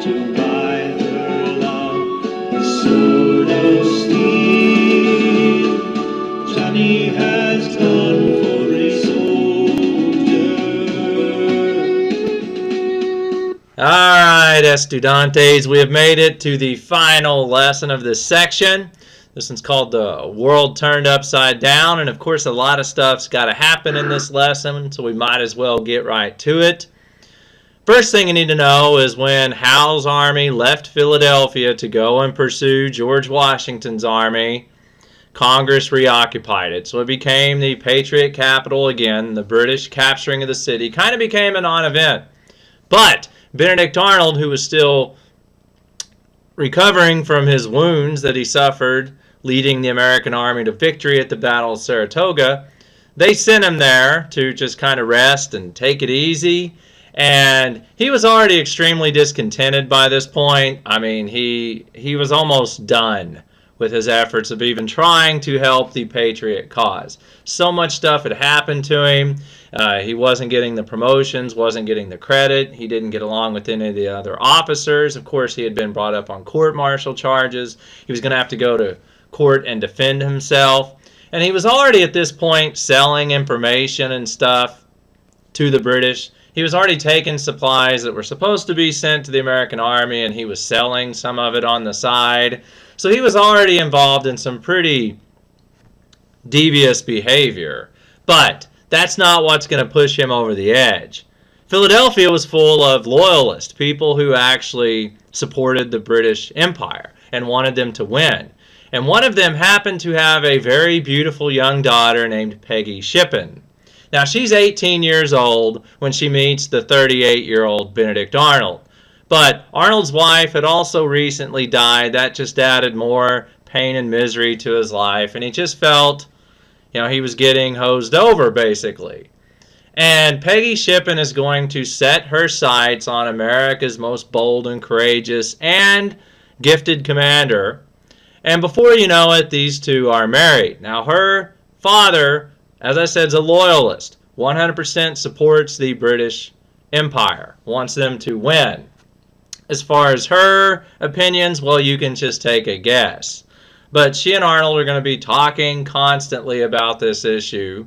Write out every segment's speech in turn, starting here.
to buy her love a sword of steel. Johnny has gone for a soldier. Alright, estudiantes, we have made it to the final lesson of this section. This one's called The World Turned Upside Down, and of course a lot of stuff's got to happen in this lesson, so we might as well get right to it. First thing you need to know is when Howe's army left Philadelphia to go and pursue George Washington's army, Congress reoccupied it. So it became the Patriot capital again. The British capturing of the city kind of became a non-event. But Benedict Arnold, who was still recovering from his wounds that he suffered leading the American army to victory at the Battle of Saratoga, they sent him there to just kind of rest and take it easy. And he was already extremely discontented by this point. I mean, he was almost done with his efforts of even trying to help the Patriot cause. So much stuff had happened to him. He wasn't getting the promotions, wasn't getting the credit. He didn't get along with any of the other officers. Of course, he had been brought up on court-martial charges. He was going to have to go to court and defend himself. And he was already at this point selling information and stuff to the British. He was already taking supplies that were supposed to be sent to the American army, and he was selling some of it on the side. So he was already involved in some pretty devious behavior. But that's not what's going to push him over the edge. Philadelphia was full of loyalists, people who actually supported the British Empire and wanted them to win. And one of them happened to have a very beautiful young daughter named Peggy Shippen. Now, she's 18 years old when she meets the 38-year-old Benedict Arnold. But Arnold's wife had also recently died. That just added more pain and misery to his life. And he just felt, he was getting hosed over, basically. And Peggy Shippen is going to set her sights on America's most bold and courageous and gifted commander. And before you know it, these two are married. Now, her father, as I said, is a loyalist. 100% supports the British Empire, wants them to win. As far as her opinions, well, you can just take a guess. But she and Arnold are going to be talking constantly about this issue,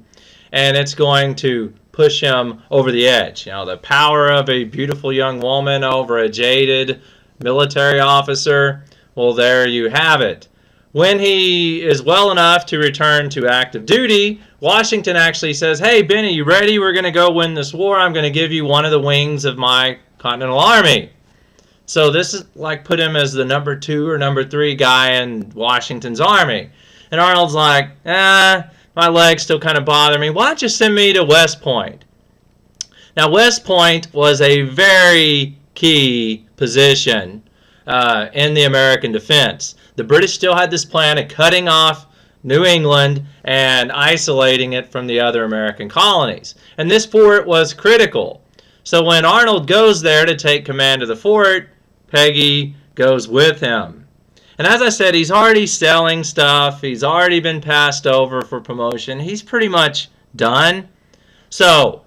and it's going to push him over the edge. The power of a beautiful young woman over a jaded military officer, well, there you have it. When he is well enough to return to active duty, Washington actually says, "Hey, Benny, you ready? We're going to go win this war. I'm going to give you one of the wings of my Continental Army." So this is like put him as the number 2 or number 3 guy in Washington's army. And Arnold's like, my legs still kind of bother me. Why don't you send me to West Point? Now, West Point was a very key position in the American defense. The British still had this plan of cutting off New England and isolating it from the other American colonies. And this fort was critical. So when Arnold goes there to take command of the fort, Peggy goes with him. And as I said, he's already selling stuff. He's already been passed over for promotion. He's pretty much done. So,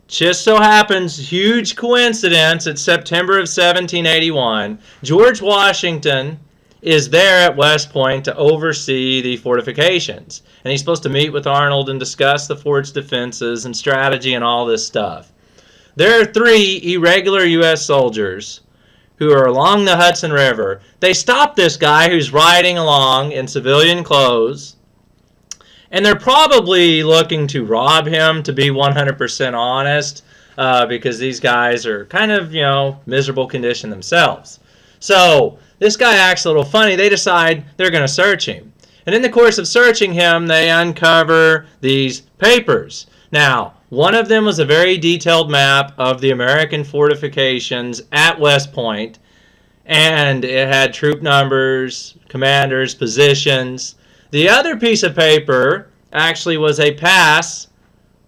just so happens, huge coincidence, it's September of 1781. George Washington is there at West Point to oversee the fortifications. And he's supposed to meet with Arnold and discuss the fort's defenses and strategy and all this stuff. There are 3 irregular U.S. soldiers who are along the Hudson River. They stop this guy who's riding along in civilian clothes, and they're probably looking to rob him, to be 100% honest, because these guys are kind of, miserable condition themselves. So this guy acts a little funny. They decide they're going to search him. And in the course of searching him, they uncover these papers. Now, one of them was a very detailed map of the American fortifications at West Point, and it had troop numbers, commanders, positions. The other piece of paper actually was a pass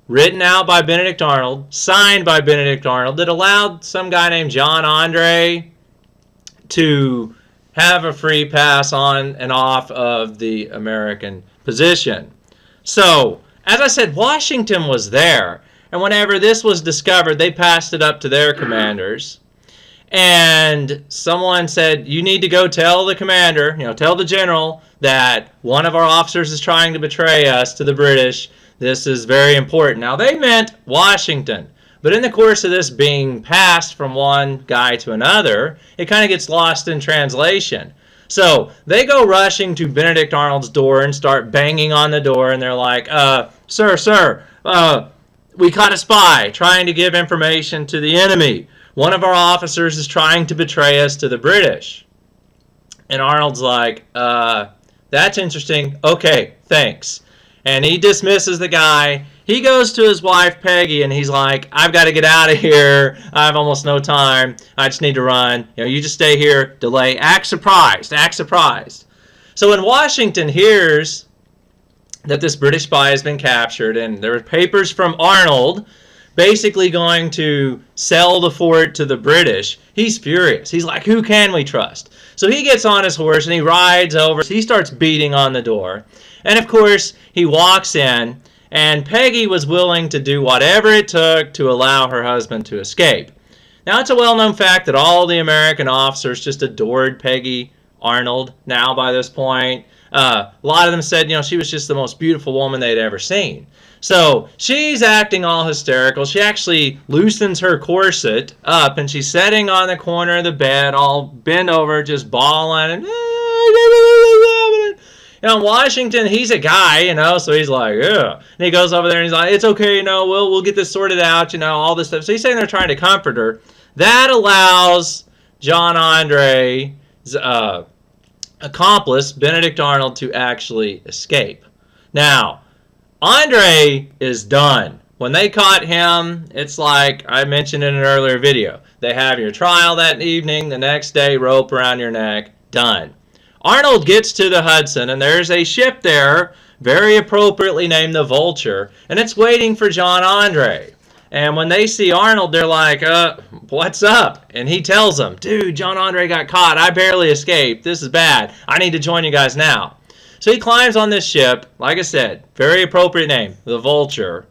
written out by Benedict Arnold, signed by Benedict Arnold, that allowed some guy named John Andre to have a free pass on and off of the American position. So, as I said, Washington was there, and whenever this was discovered, they passed it up to their commanders. And someone said, you need to go tell the commander, tell the general that one of our officers is trying to betray us to the British. This is very important. Now, they meant Washington. But in the course of this being passed from one guy to another, it kind of gets lost in translation. So they go rushing to Benedict Arnold's door and start banging on the door. And they're like, sir, we caught a spy trying to give information to the enemy. One of our officers is trying to betray us to the British. And Arnold's like, that's interesting. Okay, thanks. And he dismisses the guy. He goes to his wife, Peggy, and he's like, I've got to get out of here. I have almost no time. I just need to run. You just stay here, delay. Act surprised. Act surprised. So when Washington hears that this British spy has been captured, and there are papers from Arnold basically going to sell the fort to the British, he's furious. He's like, who can we trust? So he gets on his horse and he rides over. He starts beating on the door. And of course, he walks in, and Peggy was willing to do whatever it took to allow her husband to escape. Now, it's a well-known fact that all the American officers just adored Peggy Arnold now by this point. A lot of them said, she was just the most beautiful woman they'd ever seen. So she's acting all hysterical. She actually loosens her corset up, and she's sitting on the corner of the bed, all bent over, just bawling. And Washington, he's a guy, so he's like, yeah. And he goes over there and he's like, it's okay, we'll get this sorted out, all this stuff. So he's saying they're trying to comfort her. That allows John Andre's accomplice, Benedict Arnold, to actually escape. Now, Andre is done. When they caught him, it's like I mentioned in an earlier video. They have your trial that evening, the next day, rope around your neck, done. Arnold gets to the Hudson, and there's a ship there, very appropriately named the Vulture, and it's waiting for John Andre. And when they see Arnold, they're like, what's up? And he tells them, dude, John Andre got caught. I barely escaped. This is bad. I need to join you guys now. So he climbs on this ship, like I said, very appropriate name, the Vulture,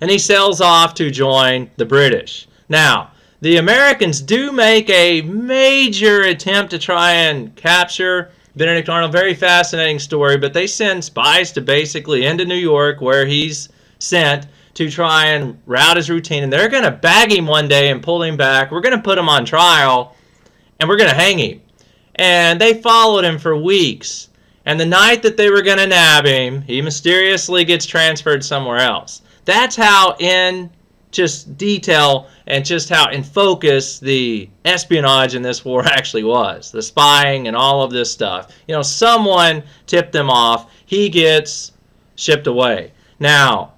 and he sails off to join the British. Now, the Americans do make a major attempt to try and capture Benedict Arnold. Very fascinating story, but they send spies to basically into New York, where he's sent to try and route his routine, and they're going to bag him one day and pull him back. We're going to put him on trial, and we're going to hang him. And they followed him for weeks. And the night that they were going to nab him, he mysteriously gets transferred somewhere else. That's how in just detail and just how in focus the espionage in this war actually was. The spying and all of this stuff. Someone tipped them off. He gets shipped away. Now,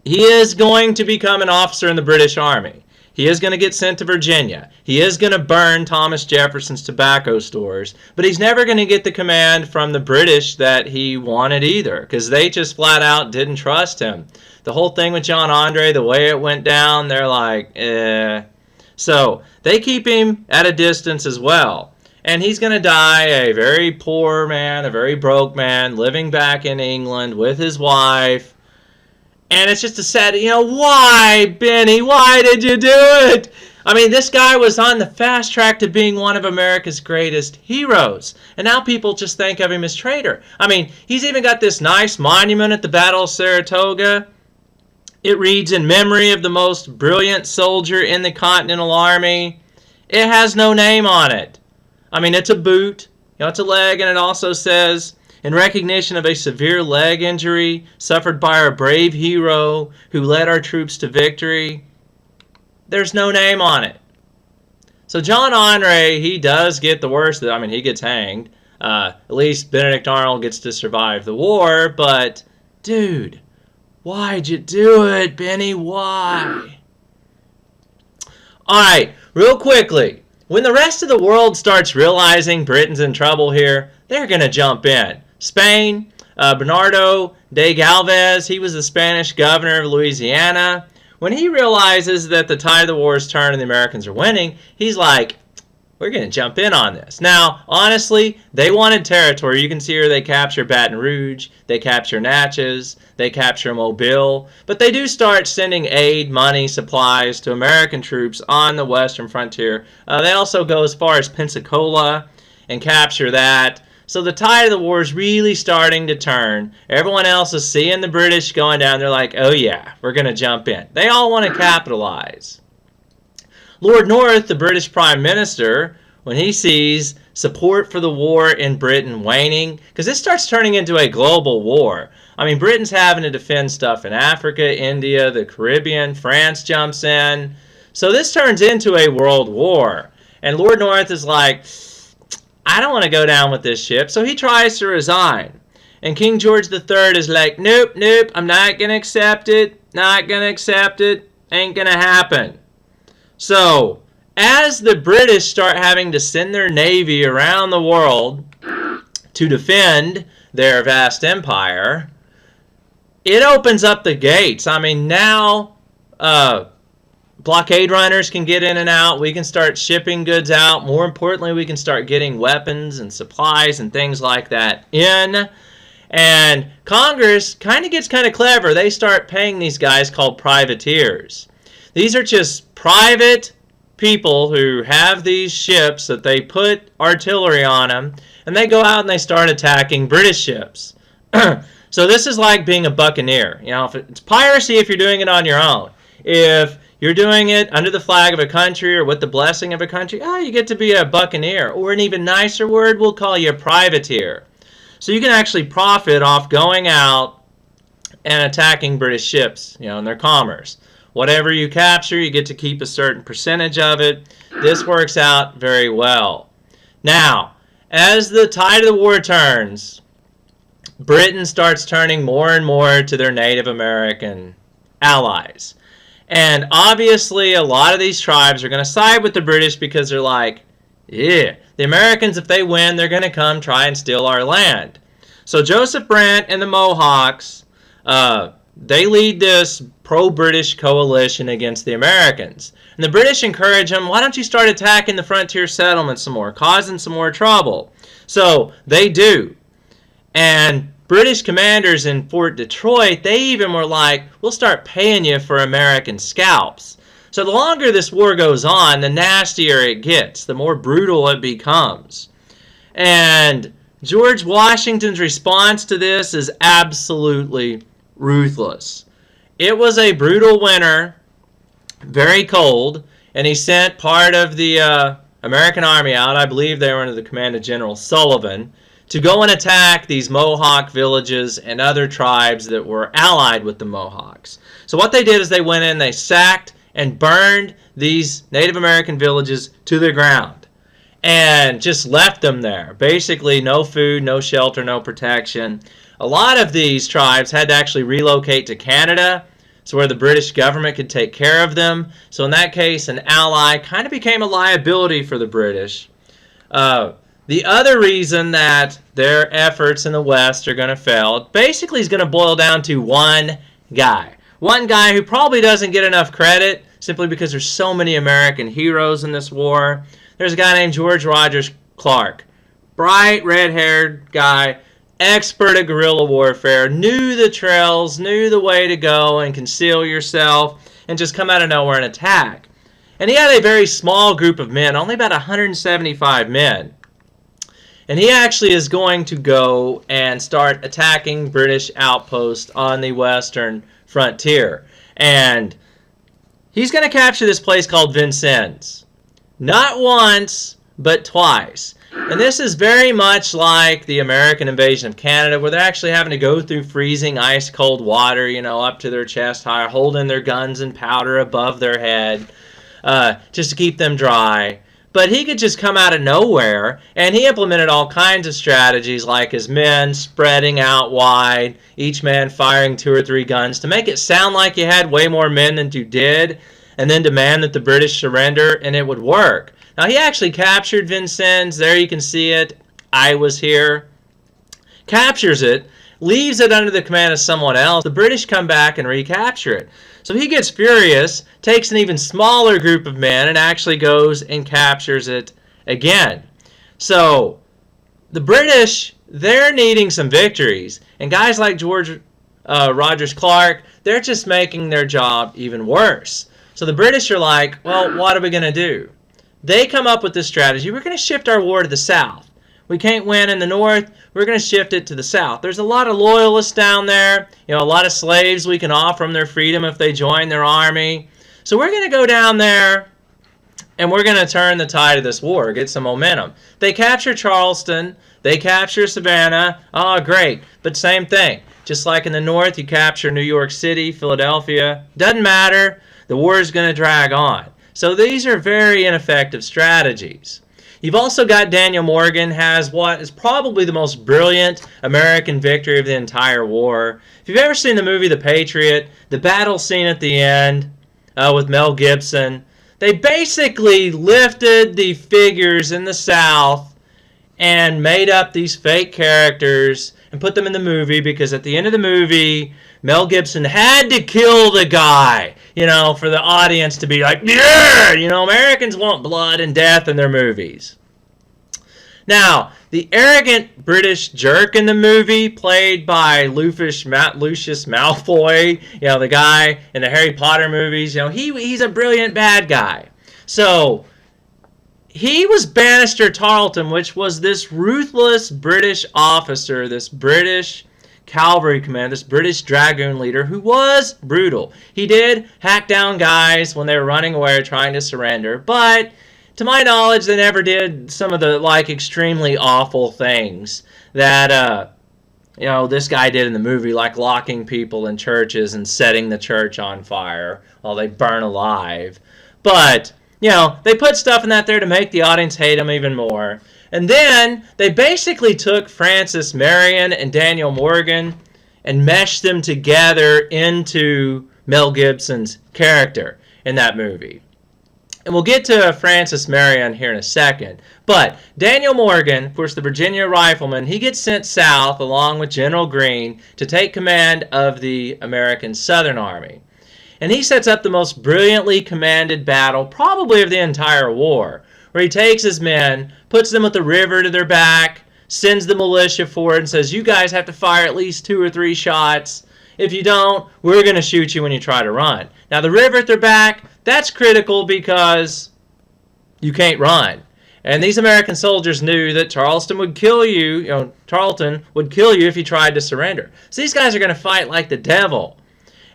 he is going to become an officer in the British Army. He is going to get sent to Virginia. He is going to burn Thomas Jefferson's tobacco stores. But he's never going to get the command from the British that he wanted either, because they just flat out didn't trust him. The whole thing with John Andre, the way it went down, they're like, eh. So they keep him at a distance as well. And he's going to die a very poor man, a very broke man, living back in England with his wife. And it's just a sad, why, Benny? Why did you do it? I mean, this guy was on the fast track to being one of America's greatest heroes. And now people just think of him as traitor. I mean, he's even got this nice monument at the Battle of Saratoga. It reads, in memory of the most brilliant soldier in the Continental Army. It has no name on it. I mean, it's a boot, it's a leg, and it also says, in recognition of a severe leg injury suffered by our brave hero who led our troops to victory. There's no name on it. So John Andre, he does get the worst. I mean, he gets hanged. At least Benedict Arnold gets to survive the war. But, dude, why'd you do it, Benny? Why? All right, real quickly. When the rest of the world starts realizing Britain's in trouble here, they're going to jump in. Spain, Bernardo de Galvez, he was the Spanish governor of Louisiana. When he realizes that the tide of the war is turned and the Americans are winning, he's like, we're going to jump in on this. Now, honestly, they wanted territory. You can see here they capture Baton Rouge, they capture Natchez, they capture Mobile, but they do start sending aid, money, supplies to American troops on the western frontier. They also go as far as Pensacola and capture that. So the tide of the war is really starting to turn. Everyone else is seeing the British going down. They're like, oh yeah, we're going to jump in. They all want to capitalize. Lord North, the British Prime Minister, when he sees support for the war in Britain waning, because this starts turning into a global war. I mean, Britain's having to defend stuff in Africa, India, the Caribbean, France jumps in. So this turns into a world war. And Lord North is like, I don't want to go down with this ship. So he tries to resign. And King George III is like, nope, I'm not going to accept it. Not going to accept it. Ain't going to happen. So, as the British start having to send their navy around the world to defend their vast empire, it opens up the gates. I mean, now blockade runners can get in and out. We can start shipping goods out. More importantly, we can start getting weapons and supplies and things like that in. And Congress gets kind of clever. They start paying these guys called privateers. These are just private people who have these ships that they put artillery on them, and they go out and they start attacking British ships. So this is like being a buccaneer. You know, if it's piracy if you're doing it on your own. If you're doing it under the flag of a country or with the blessing of a country, you get to be a buccaneer. Or an even nicer word, we'll call you a privateer. So you can actually profit off going out and attacking British ships, you know, and their commerce. Whatever you capture, you get to keep a certain percentage of it. This works out very well. Now, as the tide of the war turns, Britain starts turning more and more to their Native American allies. And obviously, a lot of these tribes are going to side with the British because they're like, yeah, the Americans, if they win, they're going to come try and steal our land. So Joseph Brant and the Mohawks, they lead this pro-British coalition against the Americans. And the British encourage them, why don't you start attacking the frontier settlements some more, causing some more trouble? So they do. And British commanders in Fort Detroit, they even were like, we'll start paying you for American scalps. So the longer this war goes on, the nastier it gets, the more brutal it becomes. And George Washington's response to this is absolutely ruthless. It was a brutal winter, very cold, and he sent part of the American army out, I believe they were under the command of General Sullivan, to go and attack these Mohawk villages and other tribes that were allied with the Mohawks. So what they did is they went in, they sacked and burned these Native American villages to the ground and just left them there. Basically, no food, no shelter, no protection. A lot of these tribes had to actually relocate to Canada, so where the British government could take care of them. So in that case, an ally kind of became a liability for the British. The other reason that their efforts in the West are going to fail basically is going to boil down to one guy. One guy who probably doesn't get enough credit simply because there's so many American heroes in this war. There's a guy named George Rogers Clark. Bright, red-haired guy, expert at guerrilla warfare, knew the trails, knew the way to go and conceal yourself and just come out of nowhere and attack. And he had a very small group of men, only about 175 men. And he actually is going to go and start attacking British outposts on the western frontier. And he's going to capture this place called Vincennes. Not once, but twice. And this is very much like the American invasion of Canada, where they're actually having to go through freezing ice-cold water, you know, up to their chest high, holding their guns and powder above their head, just to keep them dry. But he could just come out of nowhere, and he implemented all kinds of strategies, like his men spreading out wide, each man firing 2 or 3 guns, to make it sound like you had way more men than you did, and then demand that the British surrender, and it would work. Now, he actually captured Vincennes. There you can see it. I was here. Captures it, leaves it under the command of someone else. The British come back and recapture it. So he gets furious, takes an even smaller group of men, and actually goes and captures it again. So the British, they're needing some victories. And guys like George Rogers Clark, they're just making their job even worse. So the British are like, well, what are we going to do? They come up with this strategy. We're going to shift our war to the south. We can't win in the north. We're going to shift it to the south. There's a lot of loyalists down there. A lot of slaves we can offer them their freedom if they join their army. So we're going to go down there and we're going to turn the tide of this war, get some momentum. They capture Charleston. They capture Savannah. Oh, great. But same thing. Just like in the north, you capture New York City, Philadelphia. Doesn't matter. The war is going to drag on. So these are very ineffective strategies. You've also got Daniel Morgan has what is probably the most brilliant American victory of the entire war. If you've ever seen the movie The Patriot, the battle scene at the end with Mel Gibson, they basically lifted the figures in the South and made up these fake characters and put them in the movie because at the end of the movie, Mel Gibson had to kill the guy, for the audience to be like, yeah, Americans want blood and death in their movies. Now, the arrogant British jerk in the movie, played by Lucius Malfoy, the guy in the Harry Potter movies, he's a brilliant bad guy. So, he was Bannister Tarleton, which was this ruthless British officer, this British cavalry commander, this British dragoon leader who was brutal. He did hack down guys when they were running away or trying to surrender, but to my knowledge, they never did some of the extremely awful things that this guy did in the movie, like locking people in churches and setting the church on fire while they burn alive. But they put stuff in that there to make the audience hate him even more. And then they basically took Francis Marion and Daniel Morgan and meshed them together into Mel Gibson's character in that movie. And we'll get to Francis Marion here in a second. But Daniel Morgan, of course the Virginia rifleman, he gets sent south along with General Greene to take command of the American Southern Army. And he sets up the most brilliantly commanded battle probably of the entire war, where he takes his men, puts them at the river to their back, sends the militia forward and says, you guys have to fire at least 2 or 3 shots. If you don't, we're going to shoot you when you try to run. Now, the river at their back, that's critical because you can't run. And these American soldiers knew that Tarleton would kill you if you tried to surrender. So these guys are going to fight like the devil.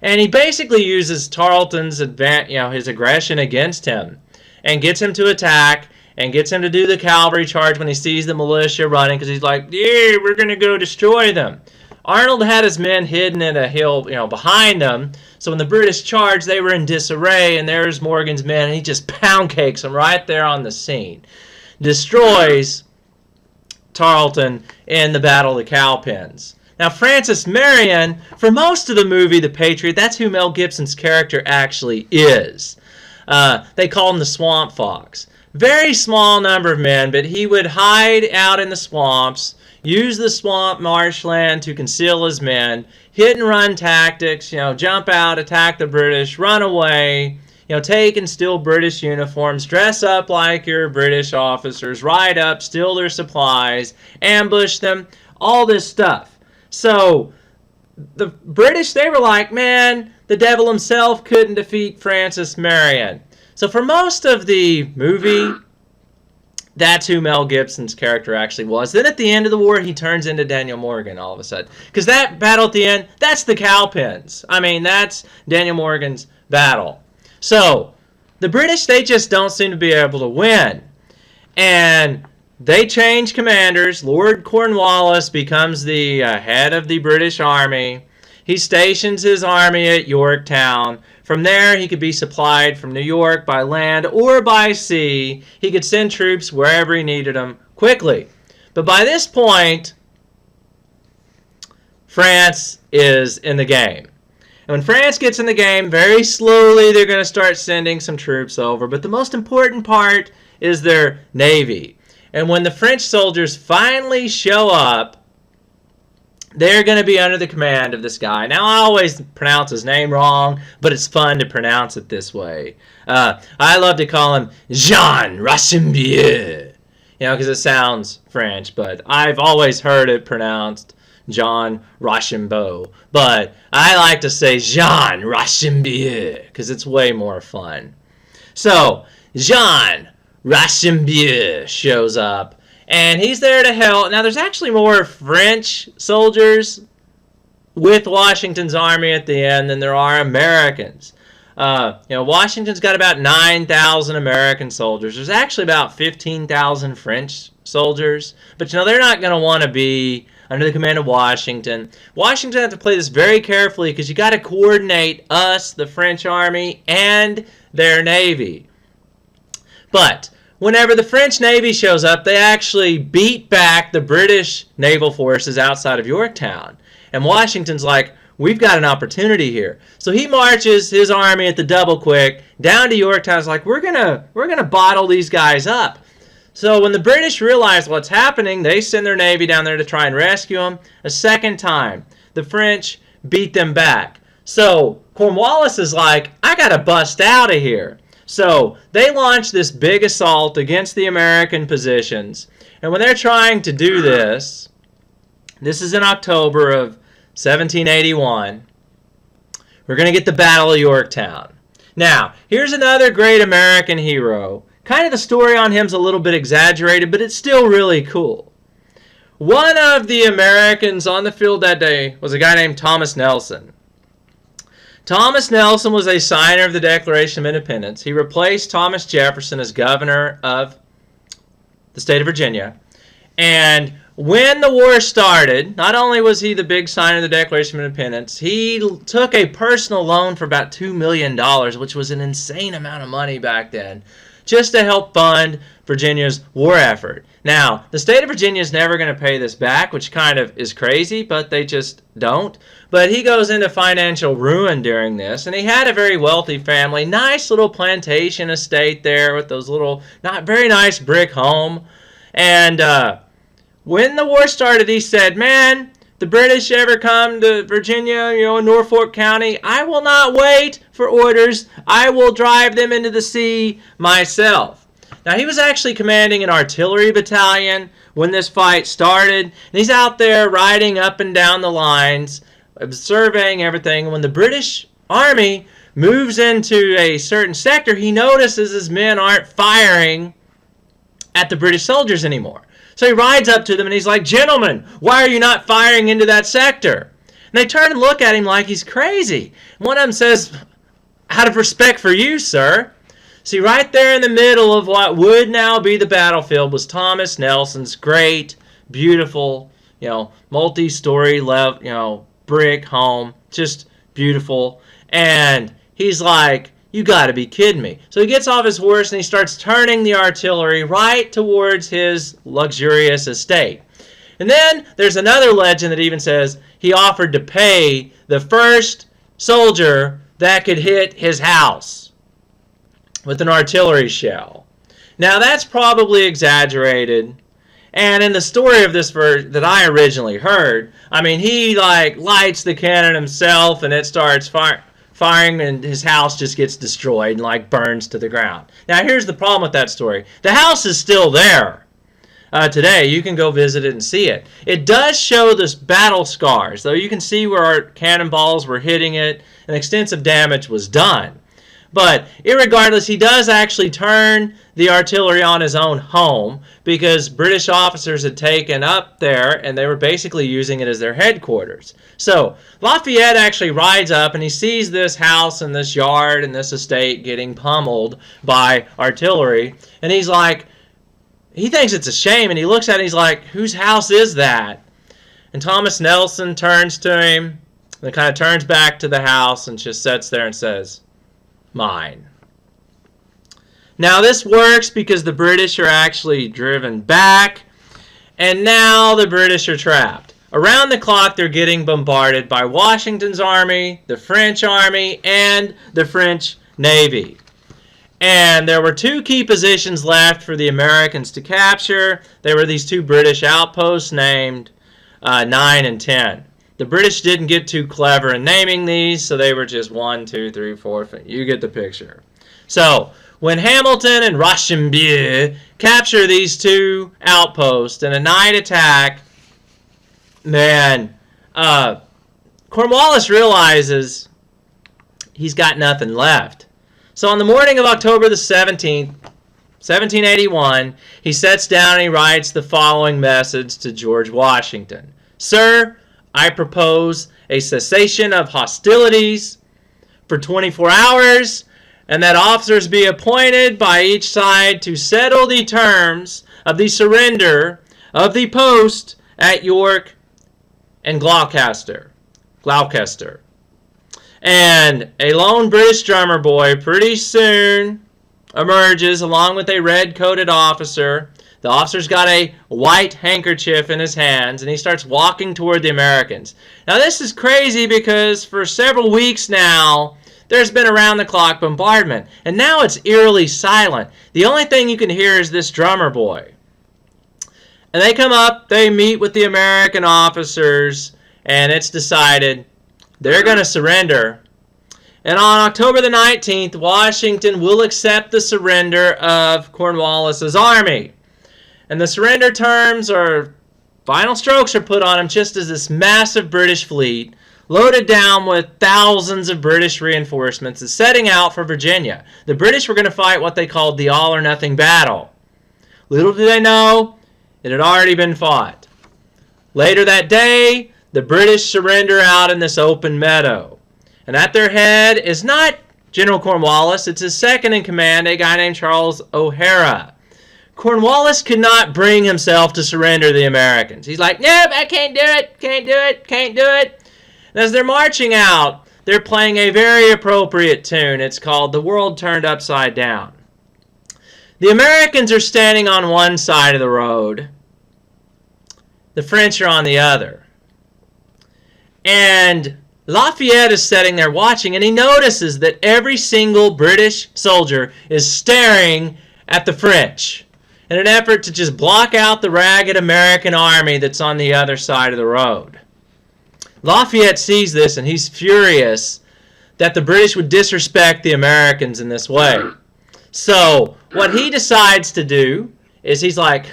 And he basically uses Tarleton's his aggression against him and gets him to attack and gets him to do the cavalry charge when he sees the militia running because he's like, yeah, we're going to go destroy them. Arnold had his men hidden in a hill, behind them. So when the British charged, they were in disarray, and there's Morgan's men, and he just pound cakes them right there on the scene. Destroys Tarleton in the Battle of the Cowpens. Now, Francis Marion, for most of the movie The Patriot, that's who Mel Gibson's character actually is. They call him the Swamp Fox. Very small number of men, but he would hide out in the swamps, use the swamp marshland to conceal his men, hit and run tactics, jump out, attack the British, run away, take and steal British uniforms, dress up like your British officers, ride up, steal their supplies, ambush them, all this stuff. So the British, they were like, man, the devil himself couldn't defeat Francis Marion. So for most of the movie, that's who Mel Gibson's character actually was. Then at the end of the war, he turns into Daniel Morgan all of a sudden. Because that battle at the end, that's the Cowpens. I mean, that's Daniel Morgan's battle. So the British, they just don't seem to be able to win. And they change commanders. Lord Cornwallis becomes the head of the British Army. He stations his army at Yorktown. From there, he could be supplied from New York by land or by sea. He could send troops wherever he needed them quickly. But by this point, France is in the game. And when France gets in the game, very slowly they're going to start sending some troops over. But the most important part is their navy. And when the French soldiers finally show up, they're going to be under the command of this guy. Now, I always pronounce his name wrong, but it's fun to pronounce it this way. I love to call him Jean Rassembier. because it sounds French, but I've always heard it pronounced John Rochambeau. But I like to say Jean Rochambeau because it's way more fun. So, Jean Rochambeau shows up, and he's there to help. Now, there's actually more French soldiers with Washington's army at the end than there are Americans. Washington's got about 9,000 American soldiers. There's actually about 15,000 French soldiers. But, they're not going to want to be under the command of Washington. Washington has to play this very carefully because you got to coordinate us, the French army, and their navy. But whenever the French Navy shows up, they actually beat back the British naval forces outside of Yorktown. And Washington's like, we've got an opportunity here. So he marches his army at the double quick down to Yorktown. He's like, we're gonna bottle these guys up. So when the British realize what's happening, they send their navy down there to try and rescue them. A second time, the French beat them back. So Cornwallis is like, I gotta bust out of here. So they launch this big assault against the American positions. And when they're trying to do this, this is in October of 1781, we're going to get the Battle of Yorktown. Now, here's another great American hero. Kind of the story on him's a little bit exaggerated, but it's still really cool. One of the Americans on the field that day was a guy named Thomas Nelson. Thomas Nelson was a signer of the Declaration of Independence. He replaced Thomas Jefferson as governor of the state of Virginia. And when the war started, not only was he the big signer of the Declaration of Independence, he took a personal loan for about $2 million, which was an insane amount of money back then, just to help fund Virginia's war effort. Now, the state of Virginia is never going to pay this back, which kind of is crazy, but they just don't. But he goes into financial ruin during this, and he had a very wealthy family, nice little plantation estate there with those little, not very nice brick home. And when the war started, he said, man, the British ever come to Virginia, in Norfolk County, I will not wait for orders. I will drive them into the sea myself. Now, he was actually commanding an artillery battalion when this fight started. And he's out there riding up and down the lines, surveying everything. When the British army moves into a certain sector, he notices his men aren't firing at the British soldiers anymore. So he rides up to them and he's like, gentlemen, why are you not firing into that sector? And they turn and look at him like he's crazy. One of them says, out of respect for you, sir. See, right there in the middle of what would now be the battlefield was Thomas Nelson's great, beautiful, multi-story, brick home. Just beautiful. And he's like, you got to be kidding me. So he gets off his horse and he starts turning the artillery right towards his luxurious estate. And then there's another legend that even says he offered to pay the first soldier that could hit his house with an artillery shell. Now that's probably exaggerated. And in the story of this verse that I originally heard, he lights the cannon himself and it starts firing and his house just gets destroyed and burns to the ground. Now here's the problem with that story. The house is still there today. You can go visit it and see it. It does show this battle scars, though you can see where our cannonballs were hitting it and extensive damage was done. But irregardless, he does actually turn the artillery on his own home because British officers had taken up there and they were basically using it as their headquarters. So Lafayette actually rides up and he sees this house and this yard and this estate getting pummeled by artillery. And he's like, he thinks it's a shame and he looks at it and he's like, whose house is that? And Thomas Nelson turns to him and kind of turns back to the house and just sits there and says, mine. Now this works because the British are actually driven back and now the British are trapped. Around the clock they're getting bombarded by Washington's army, the French army, and the French Navy. And there were two key positions left for the Americans to capture. There were these two British outposts named 9 and 10. The British didn't get too clever in naming these, so they were just 1, 2, 3, 4. You get the picture. So when Hamilton and Rochambeau capture these two outposts in a night attack, man, Cornwallis realizes he's got nothing left. So on the morning of October the 17th, 1781, he sits down and he writes the following message to George Washington. Sir, I propose a cessation of hostilities for 24 hours, and that officers be appointed by each side to settle the terms of the surrender of the post at York and Gloucester. And a lone British drummer boy pretty soon emerges along with a red-coated officer. The officer's got a white handkerchief in his hands, and he starts walking toward the Americans. Now, this is crazy because for several weeks now, there's been around-the-clock bombardment, and now it's eerily silent. The only thing you can hear is this drummer boy. And they come up, they meet with the American officers, and it's decided they're going to surrender. And on October the 19th, Washington will accept the surrender of Cornwallis's army. And the surrender terms or final strokes are put on him just as this massive British fleet, loaded down with thousands of British reinforcements, is setting out for Virginia. The British were going to fight what they called the all-or-nothing battle. Little do they know, it had already been fought. Later that day, the British surrender out in this open meadow. And at their head is not General Cornwallis, it's his second-in-command, a guy named Charles O'Hara. Cornwallis could not bring himself to surrender the Americans. He's like, nope, I can't do it, can't do it, can't do it. And as they're marching out, they're playing a very appropriate tune. It's called The World Turned Upside Down. The Americans are standing on one side of the road. The French are on the other. And Lafayette is sitting there watching, and he notices that every single British soldier is staring at the French in an effort to just block out the ragged American army that's on the other side of the road. Lafayette sees this, and he's furious that the British would disrespect the Americans in this way. So what he decides to do is he's like,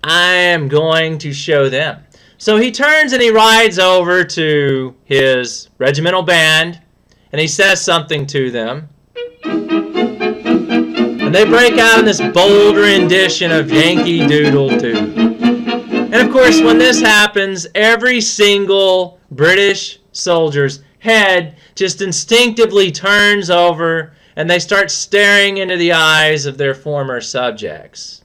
I am going to show them. So he turns and he rides over to his regimental band, and he says something to them. And they break out in this bold rendition of Yankee Doodle Doo. And of course, when this happens, every single British soldier's head just instinctively turns over, and they start staring into the eyes of their former subjects.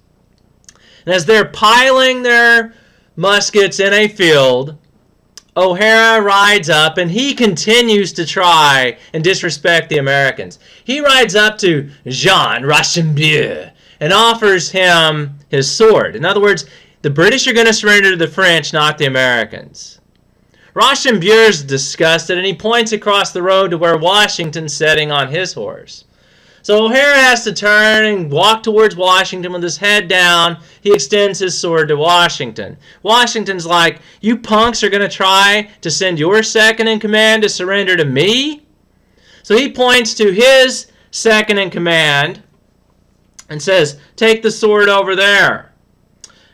And as they're piling their muskets in a field, O'Hara rides up, and he continues to try and disrespect the Americans. He rides up to Jean Rochambeau and offers him his sword. In other words, the British are going to surrender to the French, not the Americans. Rochambeau is disgusted, and he points across the road to where Washington's sitting on his horse. So O'Hara has to turn and walk towards Washington with his head down. He extends his sword to Washington. Washington's like, you punks are going to try to send your second-in-command to surrender to me? So he points to his second-in-command and says, take the sword over there.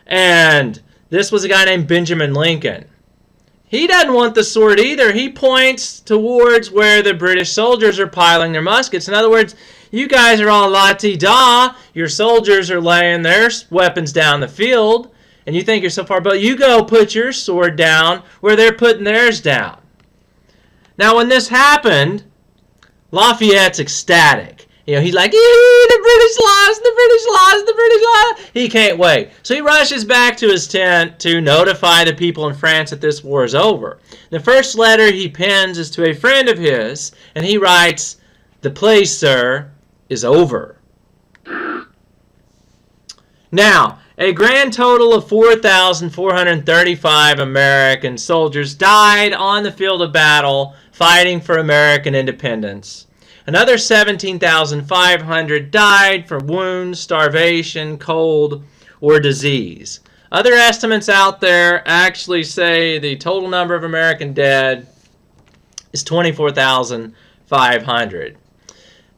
And this was a guy named Benjamin Lincoln. He doesn't want the sword either. He points towards where the British soldiers are piling their muskets. In other words, you guys are all la-ti-da. Your soldiers are laying their weapons down the field, and you think you're so far, but you go put your sword down where they're putting theirs down. Now, when this happened, Lafayette's ecstatic. You know, he's like, the British lost, the British lost, the British lost. He can't wait. So he rushes back to his tent to notify the people in France that this war is over. The first letter he pens is to a friend of his, and he writes, the play, sir, is over. Now, a grand total of 4,435 American soldiers died on the field of battle fighting for American independence. Another 17,500 died from wounds, starvation, cold, or disease. Other estimates out there actually say the total number of American dead is 24,500.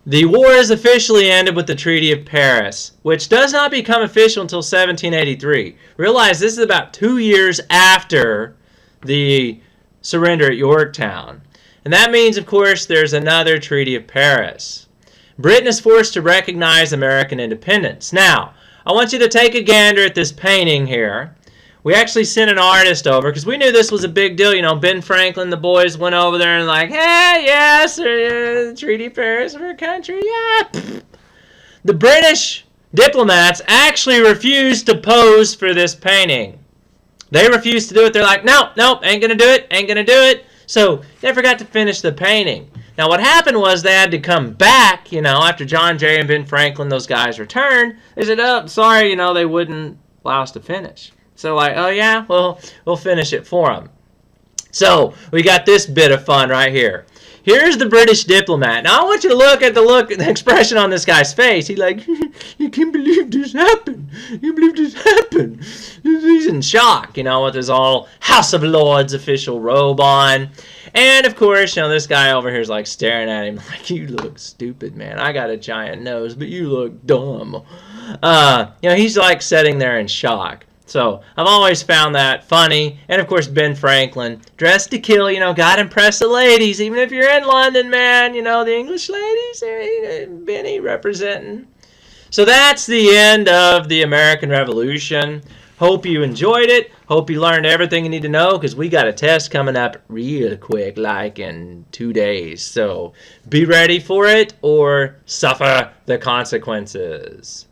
The war is officially ended with the Treaty of Paris, which does not become official until 1783. Realize this is about 2 years after the surrender at Yorktown. And that means, of course, there's another Treaty of Paris. Britain is forced to recognize American independence. Now, I want you to take a gander at this painting here. We actually sent an artist over because we knew this was a big deal. You know, Ben Franklin, the boys went over there and like, hey, yes, Treaty of Paris for a country, yeah. The British diplomats actually refused to pose for this painting. They refused to do it. They're like, nope, ain't going to do it, ain't going to do it. So they forgot to finish the painting. Now what happened was they had to come back, you know, after John Jay and Ben Franklin, those guys returned. They said, oh, sorry, you know, they wouldn't allow us to finish. So like, oh yeah, well, we'll finish it for them. So we got this bit of fun right here. Here's the British diplomat. Now I want you to look at the expression on this guy's face. He's like, you can't believe this happened. You can't believe this happened. He's in shock, you know, with his all House of Lords official robe on. And of course, you know, this guy over here is like staring at him like, you look stupid, man. I got a giant nose, but you look dumb. You know, he's like sitting there in shock. So I've always found that funny. And of course, Ben Franklin, dressed to kill, you know, gotta impress the ladies. Even if you're in London, man, you know, the English ladies, Benny representing. So that's the end of the American Revolution. Hope you enjoyed it. Hope you learned everything you need to know because we got a test coming up real quick, like in 2 days. So be ready for it or suffer the consequences.